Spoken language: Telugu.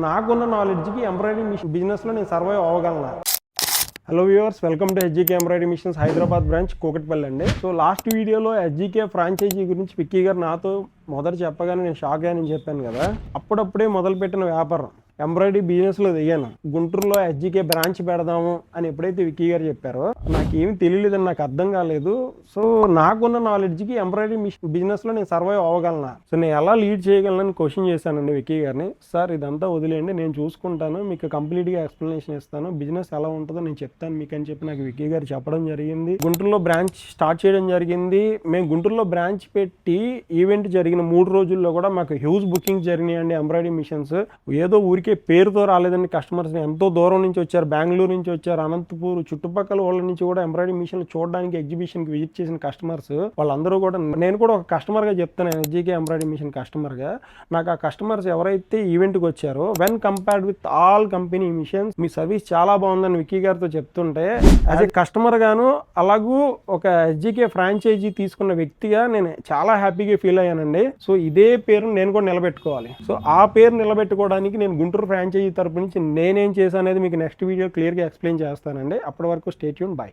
నాకున్న నాలెడ్జ్కి ఎంబ్రాయిడరీ మిషన్ బిజినెస్లో నేను సర్వైవ్ అవ్వగలను. Hello viewers, welcome to SGK embroidery machines Hyderabad branch Kukatpally అండి. సో లాస్ట్ వీడియోలో ఎస్జీకే ఫ్రాంచైజీ గురించి విక్కీ గారు నాతో మొదట చెప్పగానే నేను షాక్ అయ్యానని చెప్పాను కదా. అప్పుడప్పుడే మొదలుపెట్టిన వ్యాపారం ఎంబ్రాయిడరీ బిజినెస్లో దిగాను. గుంటూరులో ఎస్జీకే బ్రాంచ్ పెడదాము అని ఎప్పుడైతే విక్కీ గారు చెప్పారో నాకేమి తెలియలేదని నాకు అర్థం కాలేదు. సో నాకున్న నాలెడ్జ్కి ఎంబ్రాయిడరీ మిషన్ బిజినెస్లో నేను సర్వైవ్ అవ్వగలనా, సో నేను ఎలా లీడ్ చేయగలనని క్వశ్చన్ చేశానండి విక్కీ గారిని. సార్ ఇదంతా వదిలేయండి, నేను చూసుకుంటాను, మీకు కంప్లీట్గా ఎక్స్ప్లెనేషన్ ఇస్తాను, బిజినెస్ ఎలా ఉంటుందో నేను చెప్తాను మీకు అని చెప్పి నాకు విక్కీ గారు చెప్పడం జరిగింది. గుంటూరులో బ్రాంచ్ స్టార్ట్ చేయడం జరిగింది. మేము గుంటూరులో బ్రాంచ్ పెట్టి ఈవెంట్ జరిగిన 3 రోజుల్లో కూడా మాకు హ్యూజ్ బుకింగ్ జరిగినాయండి. ఎంబ్రాయిడరీ మిషన్స్ ఏదో ఊరికే పేరుతో రాలేదండి. కస్టమర్స్ ఎంతో దూరం నుంచి వచ్చారు, బెంగళూరు నుంచి వచ్చారు, అనంతపూర్ చుట్టుపక్కల వాళ్ళ నుంచి కూడా ఎంబ్రాయిడరీ మిషన్లు చూడడానికి ఎగ్జిబిషన్కి విజిట్ చేసిన కస్టమర్స్ వాళ్ళందరూ కూడా, నేను కూడా ఒక కస్టమర్గా చెప్తాను, ఎస్జీకే ఎంబ్రాయిడరీ మిషన్ కస్టమర్గా. నాకు ఆ కస్టమర్స్ ఎవరైతే ఈవెంట్కి వచ్చారో when compared with all company machines me service చాలా బాగుందని విక్కీ గారితో చెప్తుంటే యాజ్ ఏ కస్టమర్ గాను అలాగూ ఒక ఎస్జీకే ఫ్రాంచైజీ తీసుకున్న వ్యక్తిగా నేను చాలా హ్యాపీగా ఫీల్ అయ్యానండి. సో ఇదే పేరు నేను కూడా నిలబెట్టుకోవాలి. సో ఆ పేరు నిలబెట్టుకోవడానికి నేను గుంటూరు ఫ్రాంచైజీ తరపు నుంచి నేనేం చేశాను అనేది మీకు నెక్స్ట్ వీడియో క్లియర్గా ఎక్స్ప్లెయిన్ చేస్తానండి. అప్పటి వరకు స్టే ట్యూన్, బై.